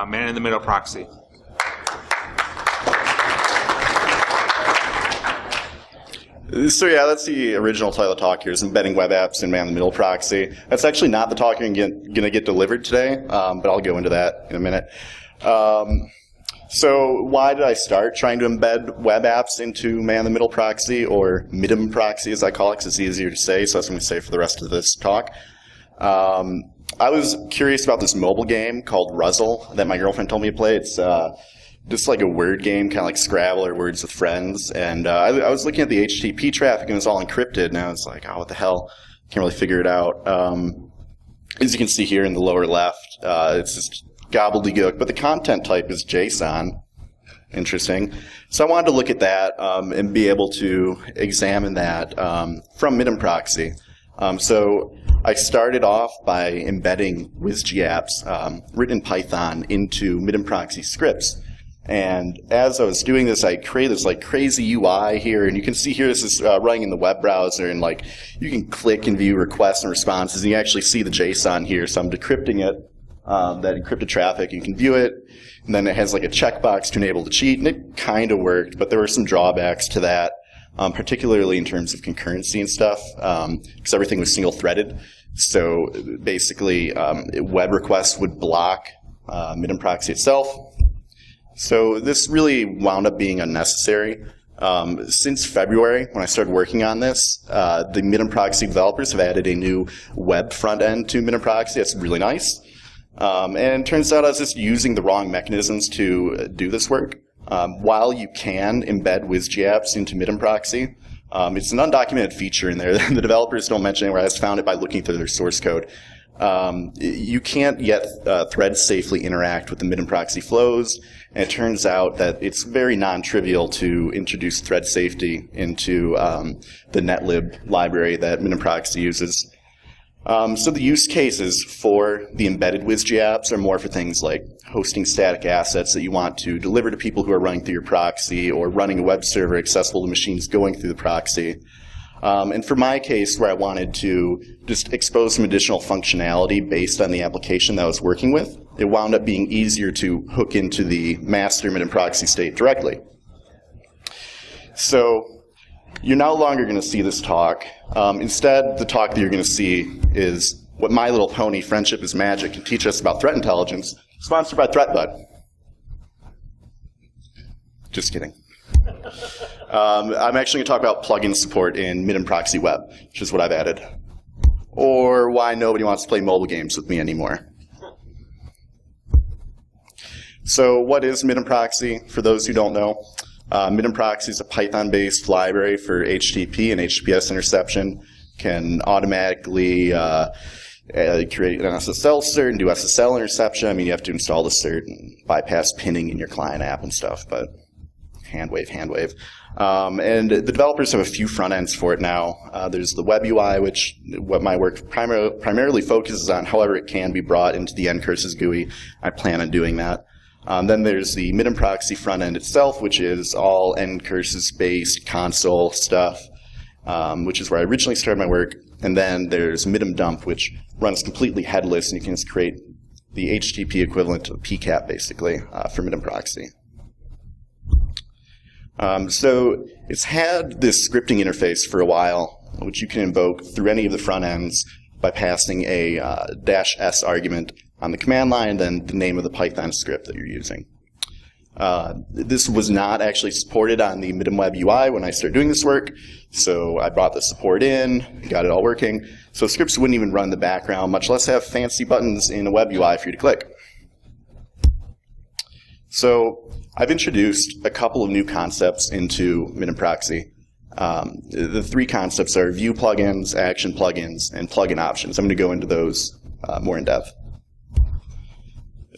man-in-the-middle proxy. So yeah, that's the original title of the talk here, is embedding web apps in man-in-the-middle proxy. That's actually not the talk you're going to get delivered today, but I'll go into that in a minute. So why did I start trying to embed web apps into man-in-the-middle proxy, or MITMProxy as I call it, because it's easier to say, so that's what I'm going to say for the rest of this talk. I was curious about this mobile game called Ruzzle that my girlfriend told me to play. It's just like a word game, kind of like Scrabble or Words with Friends. And I was looking at the HTTP traffic, and it was all encrypted, and I was like, oh, what the hell? Can't really figure it out. As you can see here in the lower left, it's just gobbledygook, but the content type is JSON. Interesting. So I wanted to look at that and be able to examine that from MITMProxy. So I started off by embedding WSGApps written in Python into MITMProxy scripts. And as I was doing this, I created this like crazy UI here, and you can see here this is running in the web browser, and like you can click and view requests and responses, and you actually see the JSON here. So I'm decrypting it, that encrypted traffic. You can view it, and then it has like a checkbox to enable the cheat, and it kind of worked, but there were some drawbacks to that, particularly in terms of concurrency and stuff, because everything was single-threaded. So basically, web requests would block MITMProxy itself. So this really wound up being unnecessary. Since February, when I started working on this, the MITMProxy developers have added a new web front end to MITMProxy. That's really nice. And it turns out I was just using the wrong mechanisms to do this work. While you can embed WSGApps into MITMProxy, it's an undocumented feature in there. The developers don't mention anywhere. I just found it by looking through their source code. You can't yet threads safely interact with the MITMProxy flows, and it turns out that it's very non-trivial to introduce thread safety into the netlib library that MITMProxy uses. So the use cases for the embedded WSGApps are more for things like hosting static assets that you want to deliver to people who are running through your proxy, or running a web server accessible to machines going through the proxy. And for my case, where I wanted to just expose some additional functionality based on the application that I was working with, it wound up being easier to hook into the master MITMProxy state directly. So you're no longer going to see this talk. Instead, the talk that you're going to see is what My Little Pony, Friendship is Magic, can teach us about threat intelligence, sponsored by ThreatBud. Just kidding. I'm actually going to talk about plugin support in MITMProxy Web, which is what I've added. Or why nobody wants to play mobile games with me anymore. So what is MITMProxy? For those who don't know, MITMProxy is a Python-based library for HTTP and HTTPS interception. Can automatically create an SSL cert and do SSL interception. I mean, you have to install the cert and bypass pinning in your client app and stuff, but hand wave. And the developers have a few front ends for it now. There's the web UI, which what my work primarily focuses on. However, it can be brought into the ncurses GUI. I plan on doing that. Then there's the MITMProxy front end itself, which is all ncurses-based console stuff, which is where I originally started my work. And then there's MITMDump, which runs completely headless, and you can just create the HTTP equivalent of PCAP, basically, for MITMProxy. So it's had this scripting interface for a while, which you can invoke through any of the front ends by passing a -s argument on the command line, then the name of the Python script that you're using. This was not actually supported on the MITMWeb UI when I started doing this work, so I brought the support in, got it all working. So scripts wouldn't even run in the background, much less have fancy buttons in a web UI for you to click. So I've introduced a couple of new concepts into MITMProxy. The three concepts are view plugins, action plugins, and plugin options. I'm going to go into those more in depth.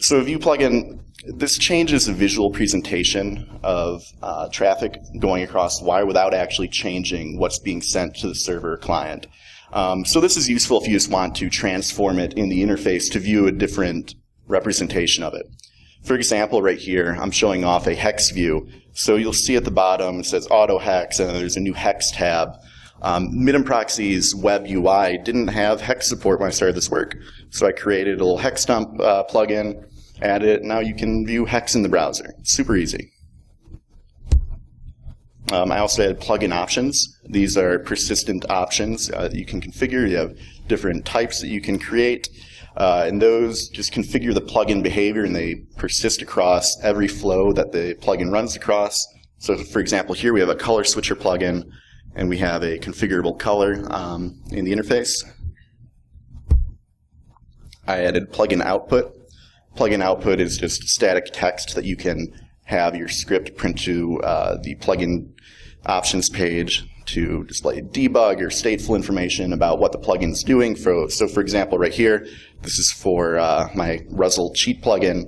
So a view plugin, this changes the visual presentation of traffic going across the wire without actually changing what's being sent to the server or client. So this is useful if you just want to transform it in the interface to view a different representation of it. For example, right here, I'm showing off a hex view. So you'll see at the bottom, it says auto hex, and there's a new hex tab. MITMProxy's web UI didn't have hex support when I started this work. So I created a little hex dump plugin, add it. Now you can view hex in the browser. It's super easy. I also added plugin options. These are persistent options that you can configure. You have different types that you can create. And those just configure the plugin behavior, and they persist across every flow that the plugin runs across. So for example, here we have a color switcher plugin, and we have a configurable color in the interface. I added plugin output. Plugin output is just static text that you can have your script print to the plugin options page to display debug or stateful information about what the plugin's doing. So for example, right here, this is for my Ruzzle cheat plugin,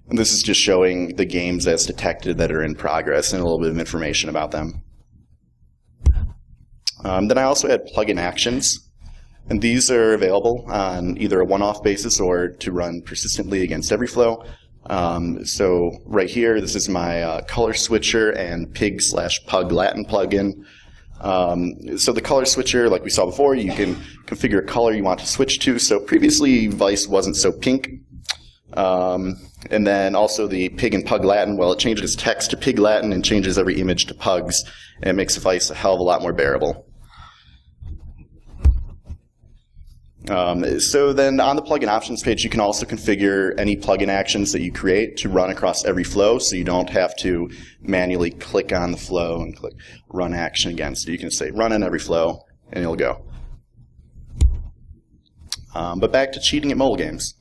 and this is just showing the games as detected that are in progress and a little bit of information about them. Then I also had plugin actions, and these are available on either a one-off basis or to run persistently against every flow. So right here, this is my color switcher and pig/pug Latin plugin. So the color switcher, like we saw before, you can configure a color you want to switch to. So previously, Vice wasn't so pink. And then also the pig and pug Latin, well, it changes text to pig Latin and changes every image to pugs, and it makes Vice a hell of a lot more bearable. So then on the plugin options page, you can also configure any plugin actions that you create to run across every flow, so you don't have to manually click on the flow and click run action again. So you can say run in every flow, and it'll go. But back to cheating at mobile games.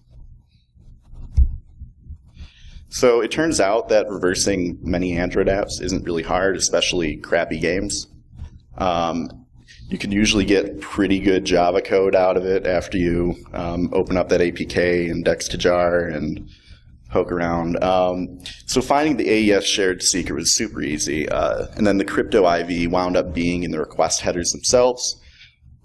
So it turns out that reversing many Android apps isn't really hard, especially crappy games. You can usually get pretty good Java code out of it after you open up that APK and dex2jar and poke around. So finding the AES shared secret was super easy. And then the crypto IV wound up being in the request headers themselves.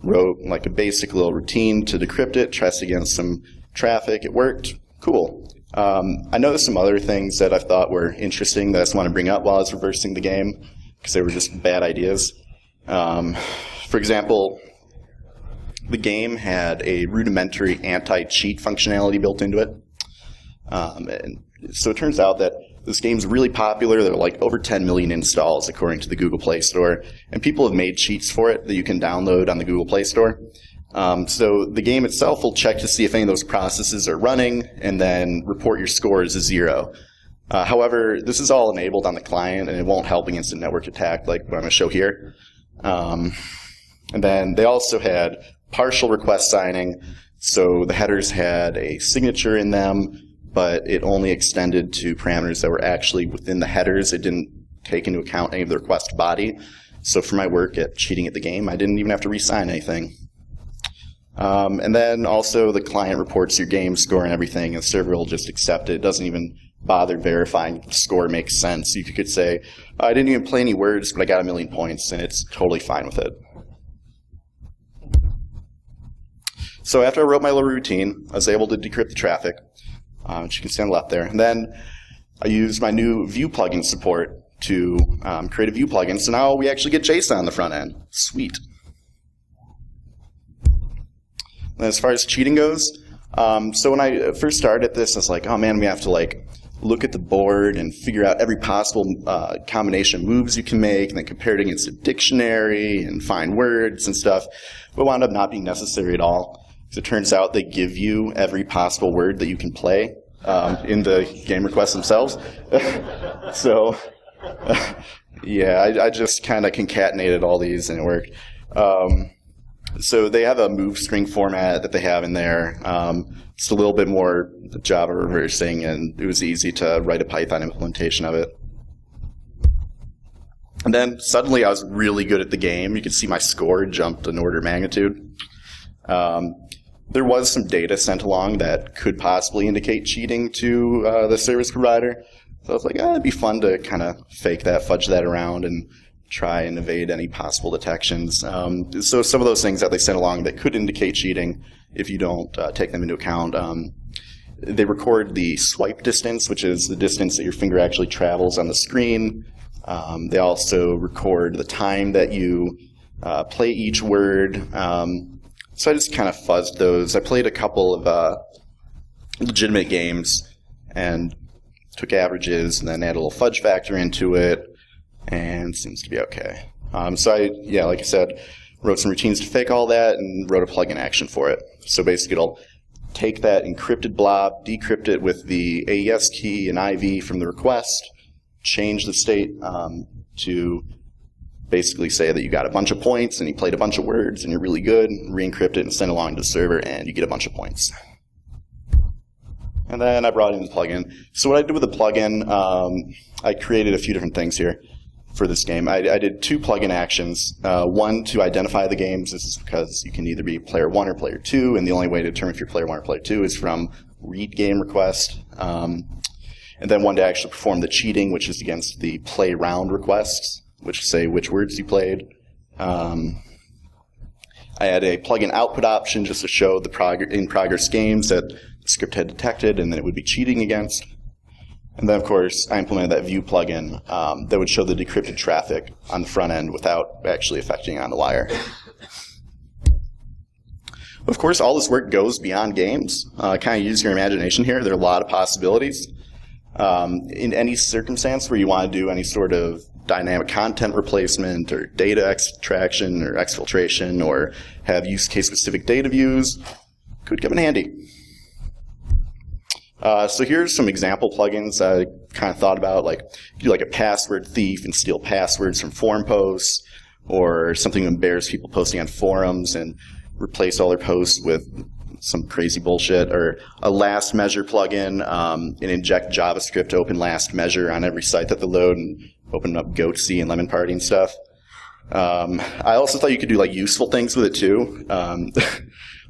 Wrote like a basic little routine to decrypt it, test against some traffic. It worked. Cool. I noticed some other things that I thought were interesting that I just want to bring up while I was reversing the game, because they were just bad ideas. For example, the game had a rudimentary anti-cheat functionality built into it. And so it turns out that this game's really popular. There are like over 10 million installs according to the Google Play Store, and people have made cheats for it that you can download on the Google Play Store. So the game itself will check to see if any of those processes are running and then report your score as a 0. However, this is all enabled on the client, and it won't help against a network attack like what I'm going to show here. And then they also had partial request signing, so the headers had a signature in them, but it only extended to parameters that were actually within the headers. It didn't take into account any of the request body. So for my work at cheating at the game, I didn't even have to re-sign anything. And then also the client reports your game score and everything, and the server will just accept it. It doesn't even bother verifying if the score makes sense. You could say, I didn't even play any words, but I got 1,000,000 points, and it's totally fine with it. So after I wrote my little routine, I was able to decrypt the traffic, which you can see on the left there. And then I used my new View plugin support to create a View plugin. So now we actually get JSON on the front end. Sweet. And as far as cheating goes, so when I first started this, I was like, oh man, we have to like look at the board and figure out every possible combination of moves you can make, and then compare it against a dictionary and find words and stuff. But it wound up not being necessary at all. Because it turns out they give you every possible word that you can play in the game requests themselves. So, yeah, I just kind of concatenated all these, and it worked. So they have a move string format that they have in there. It's a little bit more Java reversing, and it was easy to write a Python implementation of it. And then suddenly I was really good at the game. You could see my score jumped an order of magnitude. There was some data sent along that could possibly indicate cheating to the service provider. So I was like, it'd be fun to kind of fake that, fudge that around, and try and evade any possible detections. So some of those things that they sent along that could indicate cheating, if you don't take them into account, they record the swipe distance, which is the distance that your finger actually travels on the screen. They also record the time that you play each word. So I just kind of fuzzed those. I played a couple of legitimate games, and took averages and then added a little fudge factor into it, and seems to be okay. So like I said, wrote some routines to fake all that and wrote a plugin action for it. So basically it'll take that encrypted blob, decrypt it with the AES key and IV from the request, change the state to basically say that you got a bunch of points and you played a bunch of words and you're really good, re-encrypt it and send it along to the server and you get a bunch of points. And then I brought in the plugin. So what I did with the plugin, I created a few different things here for this game. I did 2 plugin actions. One to identify the games. This is because you can either be player 1 or player 2, and the only way to determine if you're player 1 or player 2 is from read game request. And then one to actually perform the cheating, which is against the play round requests, which say which words you played. I had a plugin output option just to show the in-progress games that the script had detected and that it would be cheating against. And then, of course, I implemented that view plugin that would show the decrypted traffic on the front end without actually affecting on the wire. Of course, all this work goes beyond games. Kind of use your imagination here. There are a lot of possibilities. In any circumstance where you want to do any sort of dynamic content replacement or data extraction or exfiltration or have use case specific data views, could come in handy. So here's some example plugins I kind of thought about, like do like a password thief and steal passwords from forum posts, or something that embarrasses people posting on forums and replace all their posts with some crazy bullshit, or a last measure plugin and inject JavaScript to open last measure on every site that they load and open up Goatsy and Lemon Party and stuff. I also thought you could do like useful things with it too.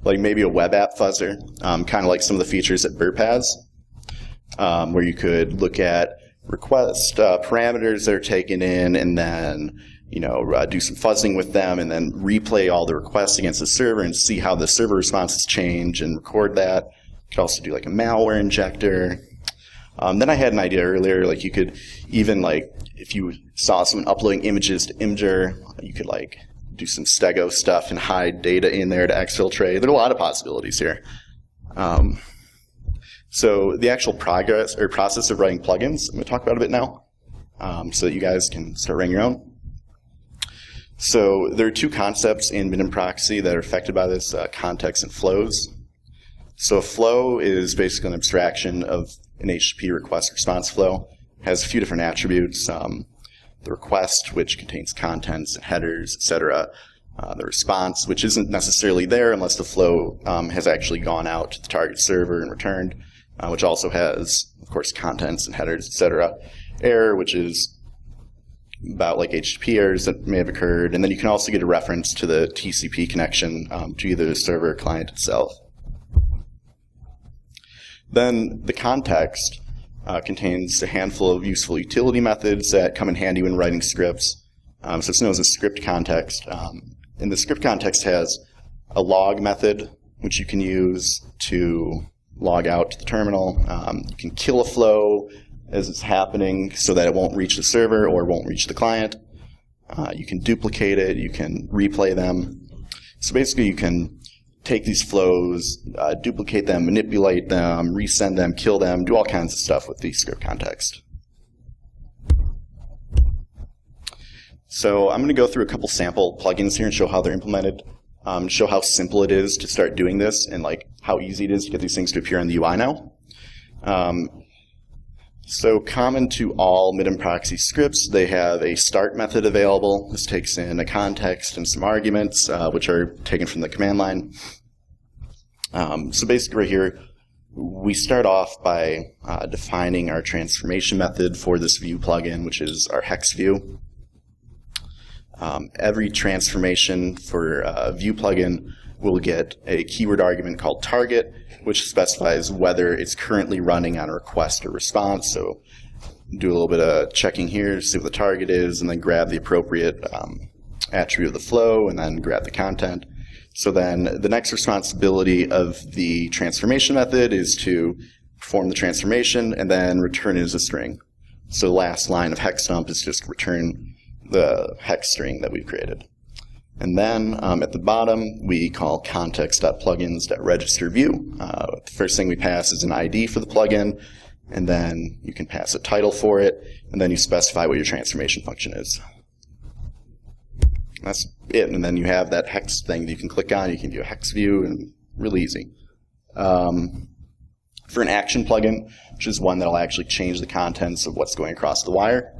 Like maybe a web app fuzzer, kind of like some of the features that Burp has, where you could look at request parameters that are taken in and then do some fuzzing with them and then replay all the requests against the server and see how the server responses change and record that. You could also do like a malware injector. Then I had an idea earlier, like you could even if you saw someone uploading images to Imgur, you could do some stego stuff and hide data in there to exfiltrate. There are a lot of possibilities here. So the actual process of writing plugins, I'm going to talk about a bit now, so that you guys can start writing your own. So there are 2 concepts in MITMProxy that are affected by this, context and flows. So a flow is basically an abstraction of an HTTP request response flow. It has a few different attributes. The request, which contains contents and headers, etc. The response, which isn't necessarily there unless the flow has actually gone out to the target server and returned, which also has, of course, contents and headers, etc. Error, which is about HTTP errors that may have occurred. And then you can also get a reference to the TCP connection to either the server or client itself. Then the context contains a handful of useful utility methods that come in handy when writing scripts. So it's known as a script context. And the script context has a log method, which you can use to log out to the terminal. You can kill a flow as it's happening so that it won't reach the server or won't reach the client. You can duplicate it. You can replay them. So basically you can take these flows, duplicate them, manipulate them, resend them, kill them, do all kinds of stuff with the script context. So I'm going to go through a couple sample plugins here and show how they're implemented, show how simple it is to start doing this and how easy it is to get these things to appear in the UI now. So common to all MITMProxy scripts, they have a start method available. This takes in a context and some arguments, which are taken from the command line. So basically right here, we start off by defining our transformation method for this view plugin, which is our hex view. Every transformation for a view plugin will get a keyword argument called target, which specifies whether it's currently running on a request or response. So do a little bit of checking here to see what the target is, and then grab the appropriate attribute of the flow, and then grab the content. So then the next responsibility of the transformation method is to perform the transformation and then return it as a string. So the last line of hex dump is just return the hex string that we've created. And then at the bottom, we call context.plugins.register view. The first thing we pass is an ID for the plugin, and then you can pass a title for it, and then you specify what your transformation function is. That's it, and then you have that hex thing that you can click on. You can do a hex view, and really easy. For an action plugin, which is one that will actually change the contents of what's going across the wire,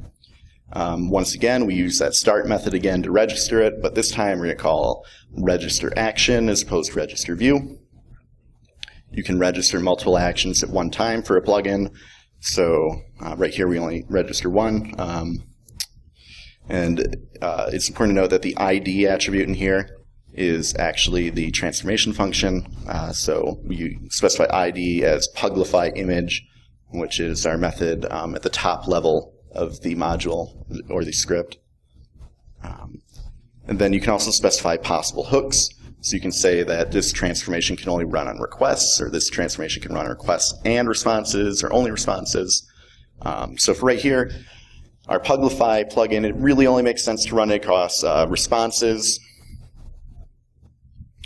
once again, we use that start method again to register it, but this time we're going to call register action as opposed to register view. You can register multiple actions at one time for a plugin. So right here we only register one. And it's important to note that the ID attribute in here is actually the transformation function. So we specify ID as puglify image, which is our method at the top level of the module or the script. And then you can also specify possible hooks. So you can say that this transformation can only run on requests, or this transformation can run on requests and responses, or only responses. So for right here, our Puglify plugin, it really only makes sense to run it across responses.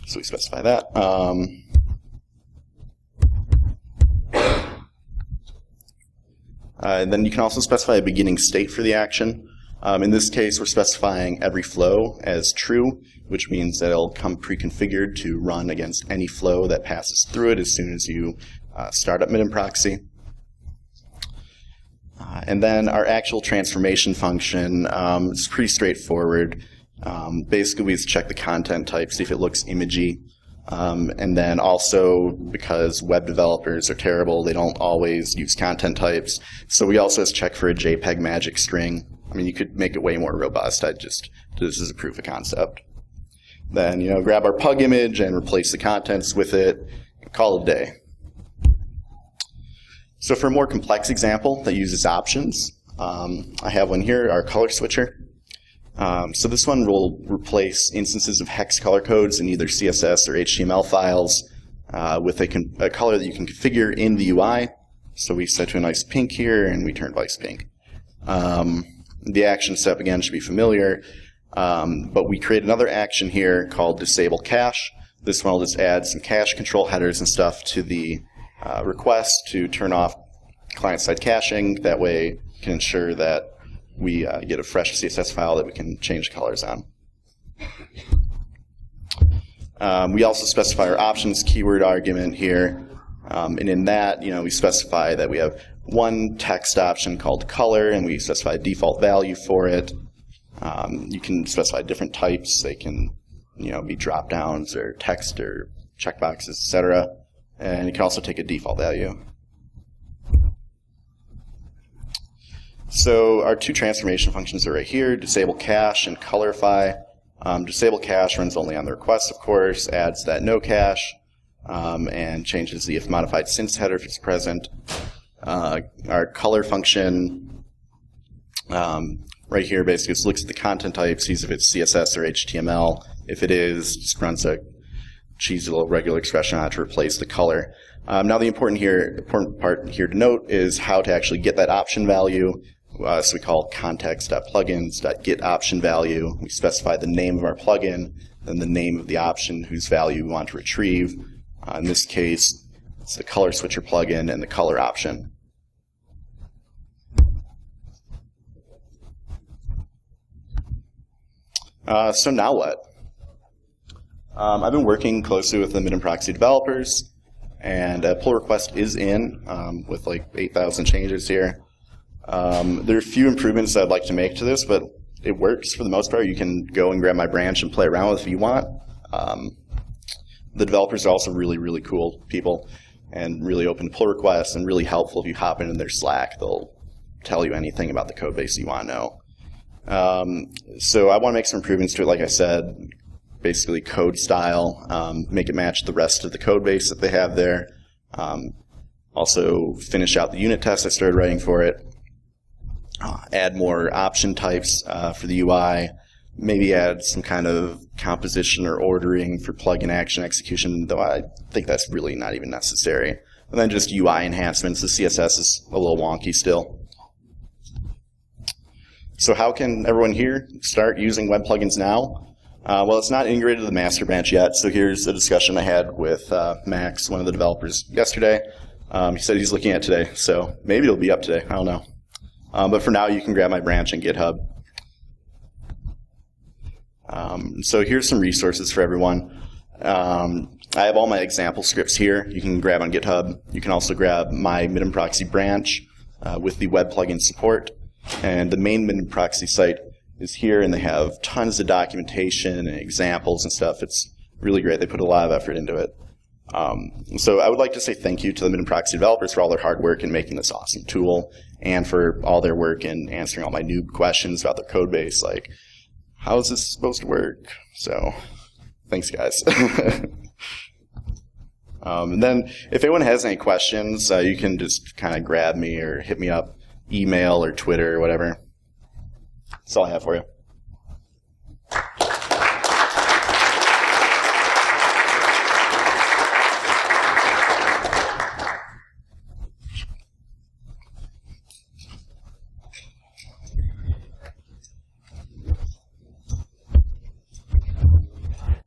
So we specify that. And then you can also specify a beginning state for the action. In this case, we're specifying every flow as true, which means that it'll come pre-configured to run against any flow that passes through it as soon as you start up MITMProxy. And then our actual transformation function is pretty straightforward. Basically, we just check the content type, see if it looks imagey. And then also, because web developers are terrible, they don't always use content types. So we also just check for a JPEG magic string. I mean, you could make it way more robust. This is a proof of concept. Then, grab our pug image and replace the contents with it, and call it a day. So for a more complex example that uses options, I have one here, our color switcher. So this one will replace instances of hex color codes in either CSS or HTML files with a color that you can configure in the UI. So we set to a nice pink here, and we turn vice pink. The action step, again, should be familiar. But we create another action here called disable cache. This one will just add some cache control headers and stuff to the request to turn off client-side caching. That way we can ensure that we get a fresh CSS file that we can change colors on. We also specify our options keyword argument here. And in that, we specify that we have one text option called color, and we specify a default value for it. You can specify different types. They can, be drop-downs or text or checkboxes, etc. And you can also take a default value. So our two transformation functions are right here, disable cache and colorify. Disable cache runs only on the request, of course, adds that no cache, and changes the if modified since header if it's present. Our color function right here basically just looks at the content type, sees if it's CSS or HTML. If it is, just runs a cheesy little regular expression on it to replace the color. Now the important part here to note is how to actually get that option value. So we call context.plugins.getOptionValue. We specify the name of our plugin, then the name of the option whose value we want to retrieve. In this case, it's the color switcher plugin and the color option. So now what? I've been working closely with the MITMProxy developers, and a pull request is in with like 8,000 changes here. There are a few improvements I'd like to make to this, but it works for the most part. You can go and grab my branch and play around with it if you want. The developers are also really, really cool people and really open to pull requests and really helpful if you hop into their Slack. They'll tell you anything about the code base you want to know. So I want to make some improvements to it, like I said, basically code style, make it match the rest of the code base that they have there. Also finish out the unit test I started writing for it. Add more option types for the UI. Maybe add some kind of composition or ordering for plugin action execution, though I think that's really not even necessary. And then just UI enhancements. The CSS is a little wonky still. So how can everyone here start using web plugins now? Well, it's not integrated to the master branch yet, so here's a discussion I had with Max, one of the developers, yesterday. He said he's looking at today, so maybe it'll be up today. I don't know. But for now, you can grab my branch in GitHub. So here's some resources for everyone. I have all my example scripts here. You can grab on GitHub. You can also grab my MITMProxy branch with the web plugin support. And the main MITMProxy site is here, and they have tons of documentation and examples and stuff. It's really great. They put a lot of effort into it. So I would like to say thank you to the MITMProxy developers for all their hard work in making this awesome tool, and for all their work in answering all my noob questions about their code base, like, how is this supposed to work? So, thanks, guys. And then, if anyone has any questions, you can just kind of grab me or hit me up, email or Twitter or whatever. That's all I have for you.